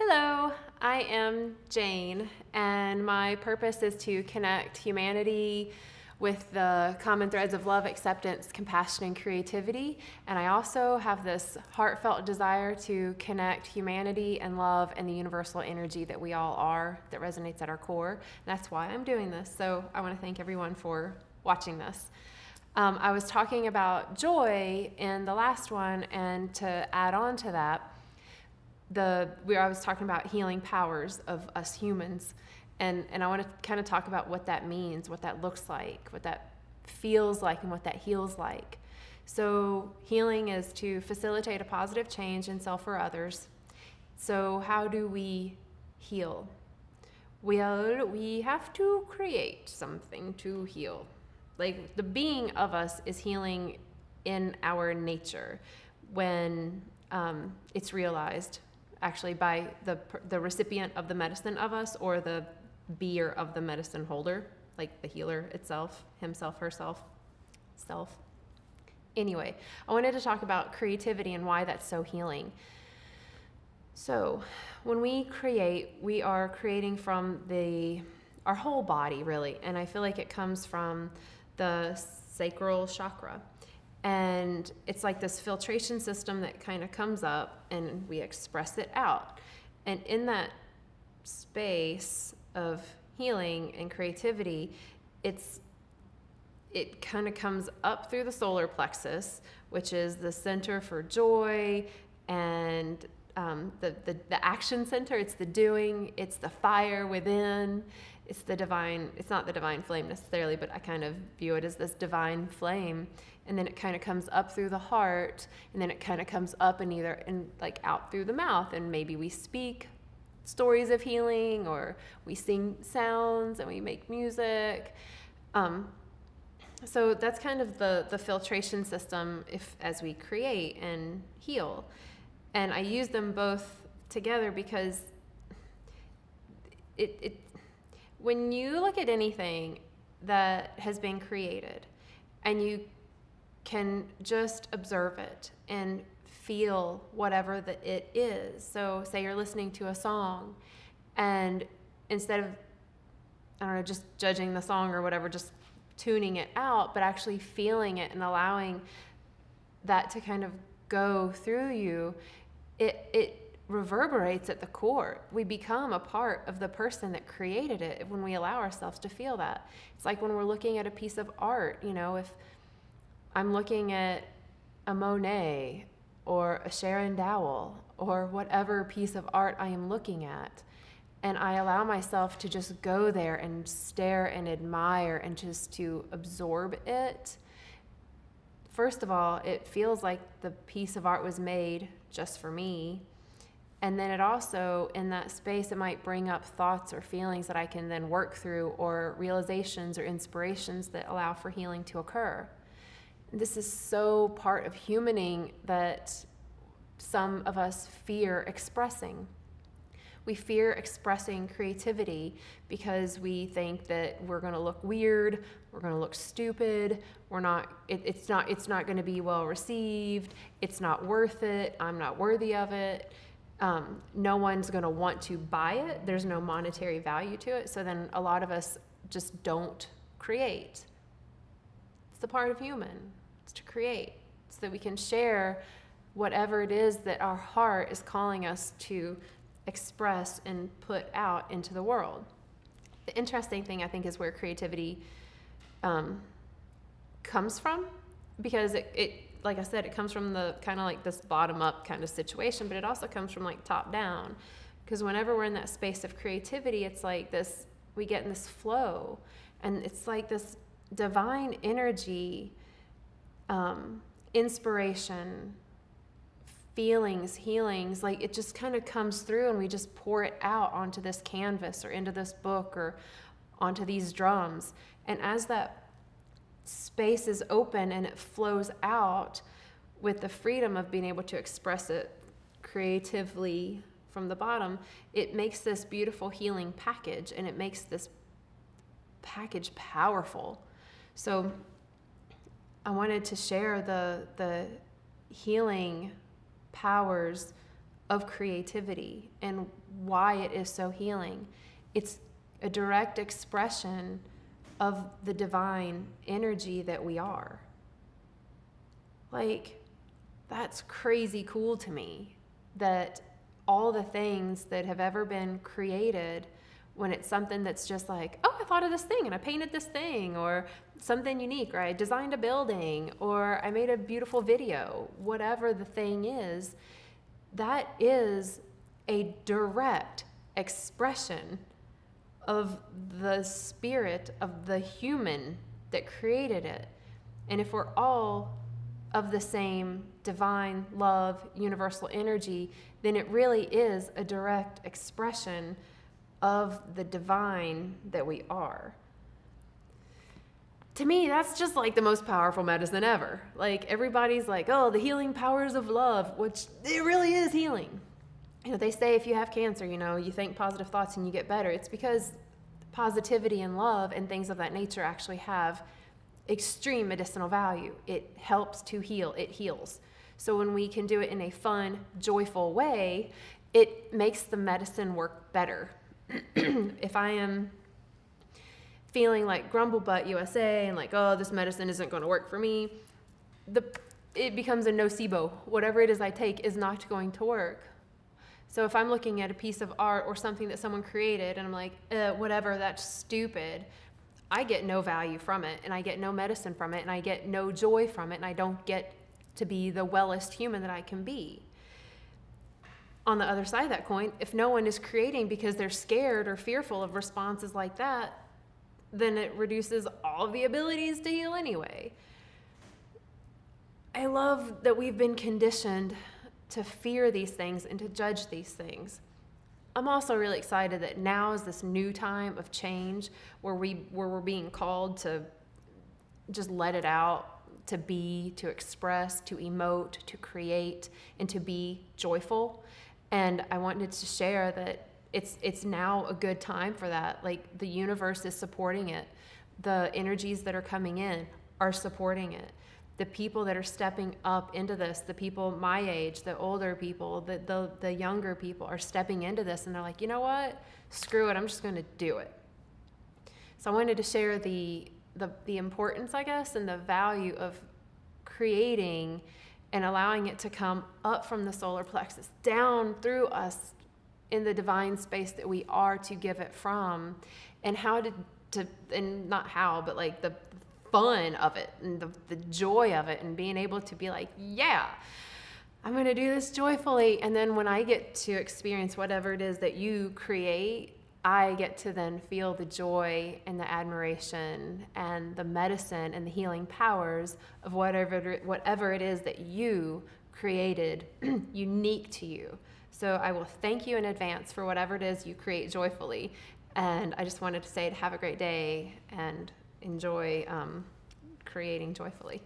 Hello, I am Jane, and my purpose is to connect humanity with the common threads of love, acceptance, compassion, and creativity. And I also have this heartfelt desire to connect humanity and love and the universal energy that we all are, that resonates at our core. And that's why I'm doing this. So I want to thank everyone for watching this. I was talking about joy in the last one, and to add on to that, I was talking about healing powers of us humans, and I want to kind of talk about what that means, what that looks like, what that feels like, and what that heals like. So healing is to facilitate a positive change in self or others. So how do we heal? Well, we have to create something to heal. Like, the being of us is healing in our nature when it's realized actually by the recipient of the medicine of us, or the beer of the medicine holder, like the healer itself, himself, herself, self. Anyway, I wanted to talk about creativity and why that's so healing. So when we create, we are creating from our whole body, really, and I feel like it comes from the sacral chakra. And it's like this filtration system that kind of comes up and we express it out. And in that space of healing and creativity, it kind of comes up through the solar plexus, which is the center for joy and the action center. It's the doing, it's the fire within, it's the divine. It's not the divine flame necessarily, but I kind of view it as this divine flame. And then it kind of comes up through the heart, and then it kind of comes up and like out through the mouth, and maybe we speak stories of healing, or we sing sounds and we make music. So that's kind of the filtration system as we create and heal. And I use them both together because when you look at anything that has been created and you can just observe it and feel whatever it is. So say you're listening to a song, and instead of, I don't know, just judging the song or whatever, just tuning it out, but actually feeling it and allowing that to kind of go through you, it reverberates at the core. We become a part of the person that created it when we allow ourselves to feel that. It's like when we're looking at a piece of art, if I'm looking at a Monet or a Sharon Dowell or whatever piece of art I am looking at, and I allow myself to just go there and stare and admire and just to absorb it. First of all, it feels like the piece of art was made just for me. And then it also, in that space, it might bring up thoughts or feelings that I can then work through, or realizations or inspirations that allow for healing to occur. This is so part of humaning that some of us fear expressing. We fear expressing creativity because we think that we're going to look weird, we're going to look stupid, it's not going to be well received, it's not worth it, I'm not worthy of it. No one's going to want to buy it. There's no monetary value to it. So then a lot of us just don't create. It's the part of human. It's to create so that we can share whatever it is that our heart is calling us to express and put out into the world. The interesting thing, I think, is where creativity comes from, because it like I said, it comes from the kind of like this bottom up kind of situation, but it also comes from like top down, because whenever we're in that space of creativity, it's like this, we get in this flow, and it's like this divine energy, inspiration, feelings, healings, like it just kind of comes through, and we just pour it out onto this canvas or into this book or onto these drums. And as that space is open and it flows out with the freedom of being able to express it creatively from the bottom, it makes this beautiful healing package, and it makes this package powerful. So I wanted to share the healing powers of creativity and why it is so healing. It's a direct expression of the divine energy that we are. Like, that's crazy cool to me, that all the things that have ever been created, when it's something that's just like, oh, I thought of this thing and I painted this thing, or something unique, or I designed a building, or I made a beautiful video, whatever the thing is, that is a direct expression of the spirit of the human that created it. And if we're all of the same divine love, universal energy, then it really is a direct expression of the divine that we are. To me, that's just like the most powerful medicine ever. Like, everybody's like, oh, the healing powers of love, which it really is healing. You know, they say if you have cancer, you know, you think positive thoughts and you get better. It's because positivity and love and things of that nature actually have extreme medicinal value. It helps to heal. It heals. So when we can do it in a fun, joyful way, it makes the medicine work better. If I am feeling like grumble butt USA and like, oh, this medicine isn't going to work for me, it becomes a nocebo. Whatever it is I take is not going to work. So if I'm looking at a piece of art or something that someone created and I'm like, whatever, that's stupid, I get no value from it, and I get no medicine from it, and I get no joy from it, and I don't get to be the wellest human that I can be. On the other side of that coin, if no one is creating because they're scared or fearful of responses like that, then it reduces all of the abilities to heal anyway. I love that we've been conditioned to fear these things and to judge these things. I'm also really excited that now is this new time of change where we're being called to just let it out, to be, to express, to emote, to create, and to be joyful. And I wanted to share that it's now a good time for that. Like, the universe is supporting it. The energies that are coming in are supporting it. The people that are stepping up into this, the people my age, the older people, the younger people are stepping into this, and they're like, you know what? Screw it, I'm just going to do it. So I wanted to share the importance, I guess, and the value of creating and allowing it to come up from the solar plexus, down through us in the divine space that we are to give it from, and how to and not how, but like the fun of it and the joy of it, and being able to be like, yeah, I'm going to do this joyfully. And then when I get to experience whatever it is that you create, I get to then feel the joy and the admiration and the medicine and the healing powers of whatever it is that you created unique to you. So I will thank you in advance for whatever it is you create joyfully. And I just wanted to say, have a great day and enjoy creating joyfully.